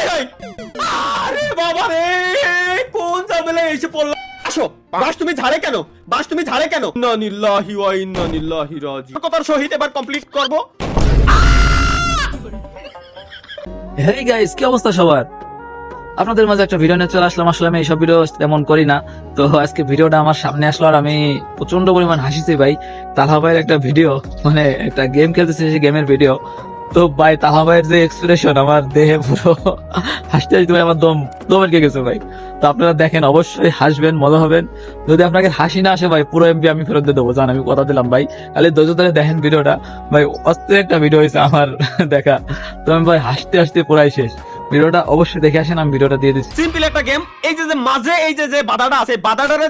আরে বাবা রে, কোন ঝামেলা এসে পড়লো। আসো বাস, তুমি ঝাড়ে কেন? বাস তুমি ঝাড়ে কেন? ইন্না লিল্লাহি ওয়া ইন্না ইলাইহি রাজিউন। কথার সহিত এবার কমপ্লিট করব। হেই গাইস, কি অবস্থা সবার? আপনাদের মাঝে একটা ভিডিও নিয়ে চলে আসলাম। আসলে আমি এইসব ভিডিও তেমন করি না, তো আজকে ভিডিওটা আমার সামনে আসলো আর আমি প্রচন্ড পরিমাণ হাসিছি ভাই। তালহা ভাইয়ের একটা ভিডিও, মানে একটা গেম খেলতেছে, সেই গেমের ভিডিও। তো ভাই তালহা ভাইয়ের যে এক্সপ্রেশন, আমার দেহে পুরো হাসতে হাসতে ভাই আমার দম আটকে গেছে ভাই। তো আপনারা দেখেন, অবশ্যই হাসবেন, মজা হবেন। যদি আপনাকে হাসি না আসে ভাই, পুরো এমবি আমি ফেরত দিয়ে দেবো, জান আমি কথা দিলাম ভাই। খালি ধৈর্য ধরে দেখেন ভিডিওটা ভাই, অস্থির একটা ভিডিও হয়েছে আমার দেখা। তো আমি ভাই হাসতে হাসতে পুরাই শেষ। ভিডিওটা অবশ্যই দেখে আসেন, আমি ভিডিওটা দিয়ে দিচ্ছি। সিম্পল একটা গেম। এই যে মাঝে এই যে বাধাটা আছে, বাধাটারে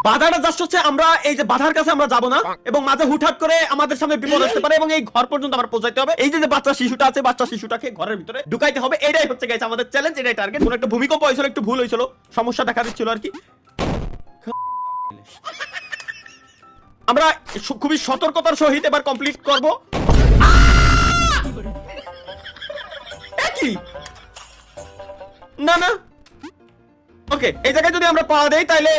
বাধাটা জাস্ট হচ্ছে আমরা এই যে বাধার কাছে আমরা যাব না, এবং মাঝে হুটহাট করে আমাদের সামনে বিপদ আসতে পারে, এবং এই ঘর পর্যন্ত আমরা পৌঁছাইতে হবে। এই যে বাচ্চা শিশুটা আছে, বাচ্চা শিশুটাকে ঘরের ভিতরে ঢুকাইতে হবে। এটাই হচ্ছে গাইস আমাদের চ্যালেঞ্জ, এটাই টার্গেট। কোন একটা ভূমিকম্প হয়েছিল, একটু ভুল হয়েছিল, সমস্যা দেখা দিচ্ছিল আর কি। আমরা খুবই সতর্কতার সহিত এবার কমপ্লিট করব। একই না না, ওকে, এই জায়গায় যদি আমরা পাড়া দেই তাহলে,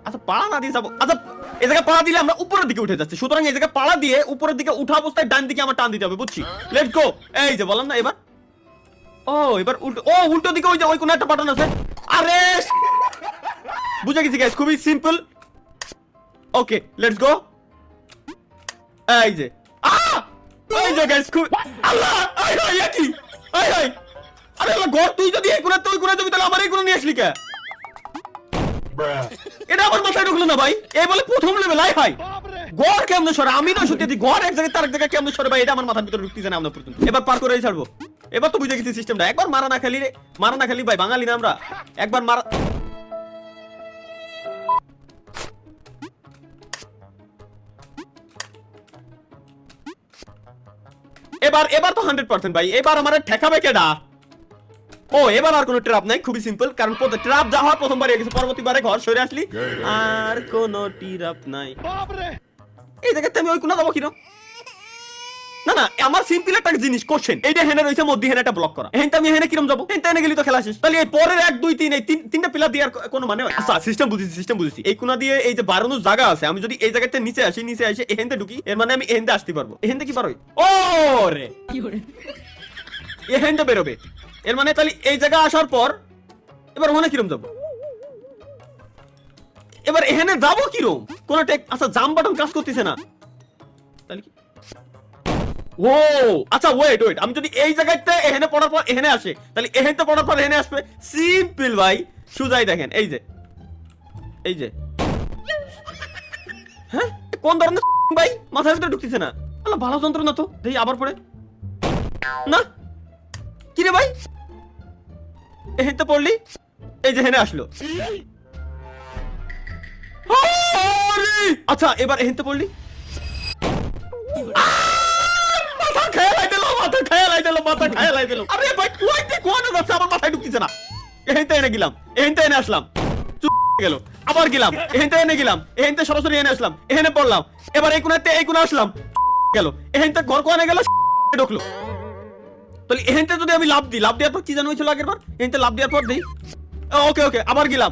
আচ্ছা পাড়া না দিয়ে যাবো, আচ্ছা এই জায়গায় পাড়া দিলে আমরা উপরের দিকে উঠে যাচ্ছি, সুতরাং এই জায়গায় পাড়া দিয়ে উপরের দিকে উঠা অবস্থায় ডান দিকে আমার টান দিতে হবে, বুঝছি? Let's go. এই যে বললাম না, এবার এবার উল্টো দিকে ওই যে ওই কোন একটা বাটন আছে। আরে বুঝে গেছি গাইস, খুবই সিম্পল। Okay let's go. এই যে এই যে গাইস, খুব আল্লাহ, কি আরে আল্লাহ, ঘর তুই যদি এই কোণা তুই কোণা যাবি, তাহলে আমার এই কোণা নিয়ে আসলি কে? এটা আমার মাথায় ঢুকলো না ভাই। এই বলে প্রথম লেভেল। হাই গড় কেমনে সরে? আমি না সত্যি গড় এক জায়গায় তার এক জায়গায় কেমনে সরে ভাই, এটা আমার মাথার ভিতরে ঢুকতেছে না আমরা পর্যন্ত। এবার পার করেই ছাড়বো। এবার তো বুঝে গেছি সিস্টেমটা। একবার মারা না খালি ভাই, বাঙালি না আমরা, একবার মারা। এবার তো 100% ভাই। এবার আমার ঠেকাবে কেডা? এবার আর কোনো ট্র্যাপ নাই, খুবই সিম্পল। কারণ ট্র্যাপ যা হয় প্রথমবার হয়ে গেছে, পরবর্তীবারে ঘর সরে আসলি আর কোনো ট্র্যাপ নাই। এই জায়গাতে আমি ওই কোনা যাবো কিরম? না আমার সিম্পল একটা জিনিস কোশ্চেন, এইটা হেনে রইছে মধ্যে, হেনে একটা ব্লক করা। হেনটা আমি হেনে কিরম যাবো? হেনটা এনে গেলি তো খেলা শেষ। তাহলে এই পরের 1 2 3 এই তিনটা পিলার দিয়ে আর কোনো মানে? আচ্ছা সিস্টেম বুঝেছি। এই কোনা দিয়ে এই যে বাড়ানোর জায়গা আছে, আমি যদি এই জায়গাতে নিচে আসি এহেনতে ঢুকি, এর মানে আমি এহেনতে আসতে পারবো। এহেনতে কি পারোই? রে এহেনতে বেরোবে, এর মানে তাহলে এই জায়গা আসার পর এবার ওখানে কিরম যাবো? এবার এখানে যাবো কিরম? কোন আচ্ছা জাম বাটন কাজ করতেছে না, তাহলে কি? আচ্ছা ওয়েট, আমি যদি এই জায়গাতে এখানে পড়ার পর এখানে আসে, তাহলে এখানে পড়ার পর এখানে আসবে। সিম্পল ভাই, সুজাই দেখেন। এই যে হ্যাঁ, কোন ধরনের ভাই মাথার ভিতরে ঢুকতেছে না। আল্লাহ ভালো যন্ত্র না তো, দেখি আবার পড়ে না। কি রে ভাই, এখানে পড়লি, এই যে হেনে আসলো। আচ্ছা এবার এখানে পড়লি, মাথা খেয়ালাই দিল। আরে ভাই কোয়াতে যাচ্ছে, আমার মাথায় ঢুকতেছে না। এখানে এনে গেলাম, এখানে আসলাম, গেল, আবার গেলাম, এখানে এনে গেলাম, এখানে সরাসরি এনে আসলাম, এখানে পড়লাম। এবার এই কোণা আসলাম, গেল, এখানে ঘর কোয়ানে গেল, ঢুকলো। তাহলে এখানতে যদি আমি লাভ দেওয়ার পর কি জানো হয়েছিল আগের বার? এখানতে লাভ দেওয়ার পর দিই, ওকে আবার গেলাম।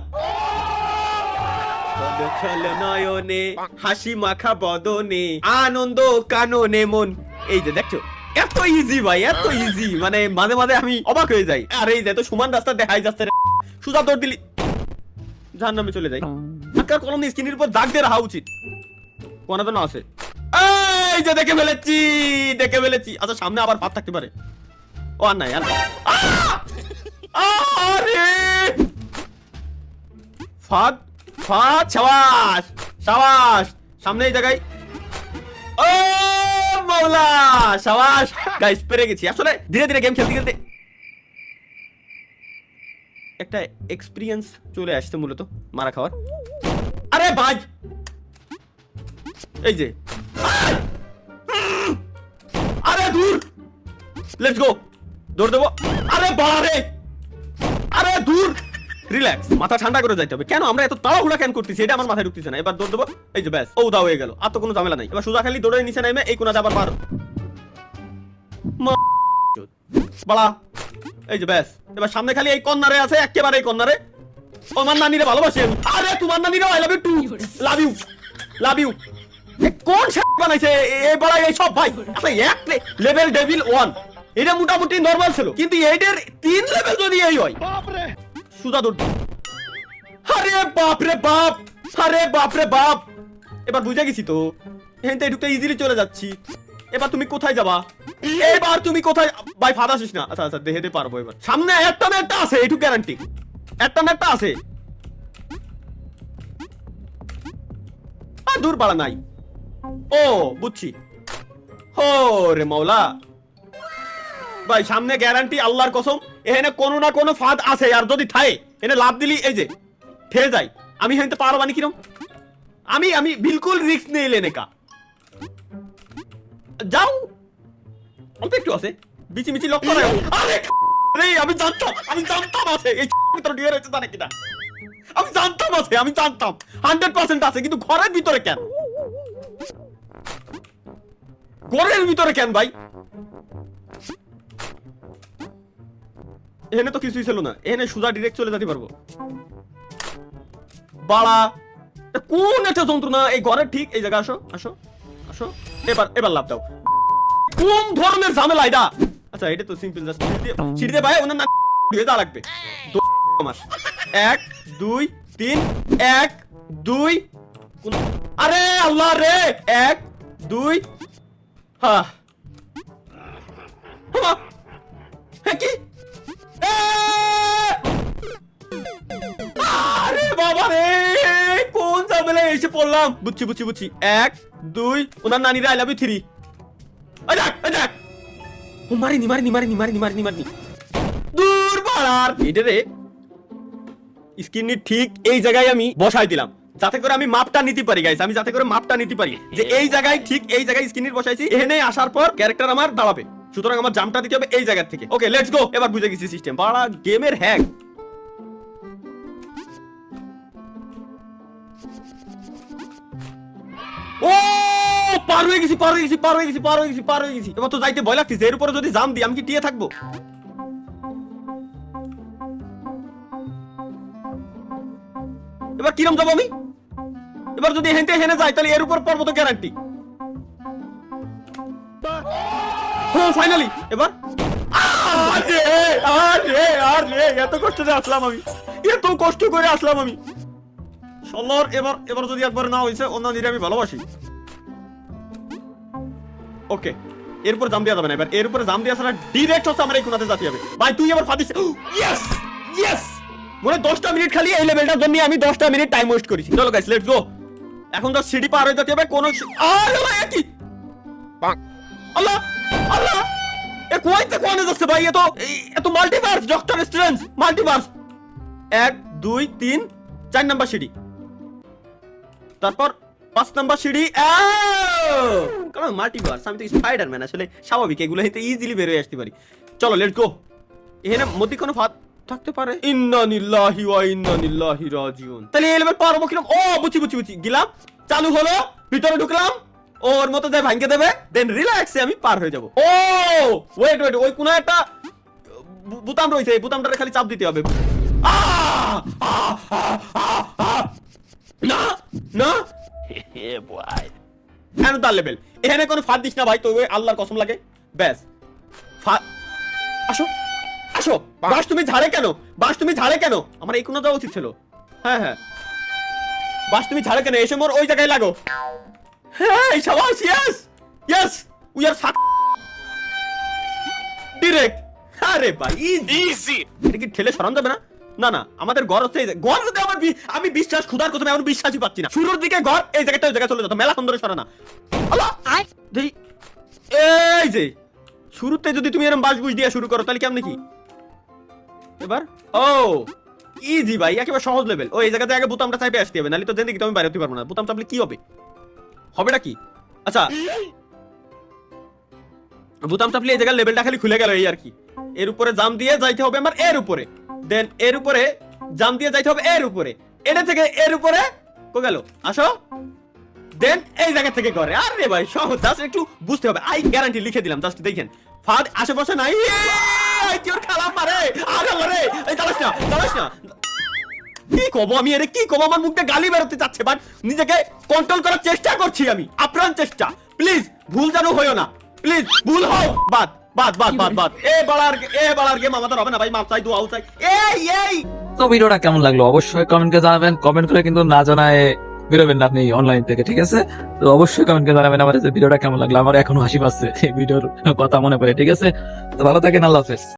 নয়নে হাসি মাখা বদনে আনন্দ কাননে মন। এই যে দেখছো, এত ইজি ভাই, এত ইজি, মানে মাঝে মাঝে আমি অবাক হয়ে যাই। আর এই যে তো সমান রাস্তা দেখাই যাচ্ছে, সুজা দৌড় দিলি জাহান্নামে চলে যাই। আজকাল কলম দিয়ে স্ক্রিনের উপর দাগ দিয়ে রাখা উচিত, কোন তো না আছে। এই যে দেখে ফেলেছি। আচ্ছা সামনে আবার পাত থাকতে পারে। আর নাই আরে ফাদ সাবাস সামনে এই জায়গায়। ও মাওলা, সাবাস গাইস, পেরে গেছি। আসলে ধীরে গেম খেলতে একটা এক্সপেরিয়েন্স চলে আসছে মূলত মারা খাওয়ার। আরে বাজ, এই যে আরে দূর, লেটস গো, দৌড় দেবো। আরে বাড়ে, আরে দূর, রিল্যাক্স, মাথা ঠান্ডা করে যাইতে হবে। কেন আমরা এত তাড়াহুড়া কেন করতেছি, এটা আমার মাথায় ঢুকতেছে না। এবার দৌড় দেবো, এই যে ব্যাস, দাও হয়ে গেল, আর তো কোনো ঝামেলা নাই। এবার সোজা খালি দৌড়ে নিচে নামে এই কোনা যাবার পার। বাড়া এই যে ব্যাস এবার সামনে খালি এই কর্নারে আছে একেবারে এই কর্নারে আমার নানিরে ভালোবাসে আরে তোমার নানিরে I love you too love you love you কোন শাট বানাইছে এই বড় এই সব ভাই আচ্ছা এক লেভেল ডেভিল 1 এটা মোটামুটি নরমাল ছিল কিন্তু এইটার 3 লেভেল যদি এই হয় বাপ রে সুদা দৌড় আরে বাপ রে বাপ আরে বাপ রে বাপ এবার বুঝে গেছি তো এখান থেকে ঢুকতে ইজিলি চলে যাচ্ছি এবার তুমি কোথায় যাবা এবার তুমি কোথায় ভাই ফাদা আসিস না আচ্ছা আচ্ছা দেখতে পারবো এবার সামনে একটা না একটা আছে এইটুকু গ্যারান্টি একটা না একটা আছে আর দূর পালা নাই ও বুঝছি হো রে মাওলা ভাই সামনে গ্যারান্টি আল্লাহর কসম এখানে কোনো না কোনো ফাঁদ আছে আর যদি থাকে এনে লাভ দিলি এই যে ঠেয়ে যাই আমি হইতে পারবো না কিরম আমি আমি বিলকুল রিস্ক নেই লেনে কা যাও অল্প একটু আছে বিচি মিচি লক্ষ্য রাখো আরে আমি জানতাম আছে এই ভিতরে ঢুকে রয়েছে জানে কিনা আমি জানতাম 100% আছে কিন্তু ঘরের ভিতরে কেন ঘরের ভিতরে কেন ভাই এখানে তো কিছুই ছিল না এখানে সুজা ডাইরেক্ট চলে যেতে পারবো বাড়া কোন একটা যন্ত্রণা এই ঘরের ঠিক এই জায়গা আসো আসো আসো এবার লাভ দাও কোন ধরনের ঝামেলা এটা আচ্ছা এটা তো সিম্পল জাস্ট সিঁড়ি দিয়ে ভাই ওনার না দিয়ে যা লাগবে আমার 1 2 3 1 2 আরে আল্লাহ রে 1 2 হ্যাঁ কি আরে বাবা রে কোন ঝামেলা এসে পড়লাম বুঝছি 1 2 ওনার নানিরা আই লাভ ইউ 3 আজাক ও মারিনি দূর পাড়ার এটা রে স্ক্রিন ঠিক এই জায়গায় আমি বসাই দিলাম যাতে করে আমি মাপটা নিতে পারি গাইস আমি যাতে করে মাপটা নিতে পারি যে এই জায়গায় ঠিক এই জায়গায় স্ক্রিন বসাইছি এখানে আসার পর ক্যারেক্টার আমার দাঁড়াবে সুতরাং আমার জাম্পটা দিতে হবে এই জায়গা থেকে ওকে লেটস গো এবার বুঝে গেছি সিস্টেম পাড়া গেমের হ্যাক ও পার হয়ে গেছি এবার তো যাইতে ভয় লাগতেছে এর উপরে যদি জাম দিই আমি কি টিয়ে থাকবো এবার কিরম যাবো আমি এবার যদি হেনতে হেনে যাই তাহলে এর উপর পর্বত গ্যারান্টি হ্যাঁ ফাইনালি এবার আরে এত কষ্ট করে আসলাম আমি সল্লর এবার যদি একবার না হয়েছে অন্য নিরে আমি ভালোবাসি ওকে এরপর জাম দেওয়া যাবে না এবার এর উপরে জাম দেওয়া ছাড়া ডিরেক্ট হচ্ছে আমার এই কোনাতে যেতে হবে ভাই তুই এবার ফাদিস ইয়েস মনে 10টা মিনিট খালি এই লেভেলটার জন্য আমি 10টা মিনিট টাইম ওয়েস্ট করেছি চলো গাইস লেটস গো এখন তো সিঁড়ি পার হয়ে যেতে হবে কোন আরে ভাই কি আল্লাহ এ কোয়াইতে কোনে যাচ্ছে ভাই এত multiverse doctor strange multiverse 1 2 3 4 number সিঁড়ি তারপর 5 নাম্বার সিঁড়ি কারণ মাল্টিভার্স আমি তো স্পাইডারম্যান আসলে স্বাভাবিক এগুলো হইতে ইজিলি বের হয়ে আসতে পারি চলো লেটস গো এখানে মধ্যে কোনো ফাঁদ থাকতে পারে ইন্না লিল্লাহি ওয়া ইন্না ইলাইহি রাজিউন তাহলে এই লেভেল পারবো কিরকম ও বুঝছি গেলাম চালু হলো ভিতরে ঢুকলাম ওর মতো যায় ভাঙকে দেবে দেন রিল্যাক্সে আমি পার হয়ে যাব ও ওয়েট ওই কোন একটা বুতাম রইছে এই বুতামটারে খালি চাপ দিতে হবে না হে বয় এন্ড দা লেভেল এখানে কোনো ফাঁদ দিস না ভাই তো আল্লাহর কসম লাগে ব্যাস আসো বাস তুমি ঝাড়ে কেন আমার এই কোন যাওয়া উচিত ছিল হ্যাঁ বাস তুমি ঝাড়ে কেন এসে মোর ওই জায়গায় লাগো হ্যাঁ শাবাশ ইয়েস উই আর ডিরেক্ট আরে ভাই ইজি এটা কি ঠেলে সরান যাবে না আমাদের ঘর হচ্ছে ঘর যদি আমি বিশ্বাস খুদার কথা আমি বিশ্বাসই পাচ্ছি না শুরুর দিকে ঘর এই জায়গাটা ওই জায়গায় চলে যেত মেলা সুন্দর সরানা আল্লাহ দেই এই যে শুরুতে যদি তুমি এরকম বাস বুঝ দিয়া শুরু করো তাহলে কেমন কি এবার ও ইজি ভাই একেবারে সহজ লেভেল ও এই জায়গাতে আগে বোতামটা চাপে আসতে হবে নালে তো জেনে কি তুমি বাইরে হতে পারবো না বোতাম চাপলে কি হবেটা কি আচ্ছা বোতাম চাপলে এই জায়গার লেভেলটা খালি খুলে গেল এই আর কি এর উপরে জাম দিয়ে যাইতে হবে আমার এর উপরে দেন এর উপরে জাম দিয়ে যাইতে হবে এর উপরে এটা থেকে এর উপরে কো গেল আসো দেন এই জায়গা থেকে করে। আরে ভাই সহজ, জাস্ট একটু বুঝতে হবে। আই গ্যারান্টি লিখে দিলাম, জাস্ট দেখেন ফাদ আশেপাশে নাই। এই কি ওর খালাম মারে, আরে মারে, এই দাঁড়াস না। কি কব আমি, এর কি কব, আমার মুখে গালি বেরোতে যাচ্ছে, বাট নিজেকে কন্ট্রোল করার চেষ্টা করছি আমি, আপ্রাণ চেষ্টা। প্লিজ ভুল যেন হইও না, প্লিজ ভুল হও। বাদ। এ বাড়ার গেম আমাদের হবে না ভাই, মাপ চাই, দোয়াও চাই। এই তো ভিডিওটা কেমন লাগলো অবশ্যই কমেন্ট করে জানাবেন। কমেন্ট করে কিন্তু না জানায় বেরোবেন না আপনি অনলাইন থেকে, ঠিক আছে? তো অবশ্যই কমেন্ট করে জানাবেন আমার যে ভিডিওটা কেমন লাগলো। আমার এখনো হাসি পাচ্ছে এই ভিডিওর কথা মনে পড়ে, ঠিক আছে? তো ভালো থাকেন, আল্লাহ হাফেজ।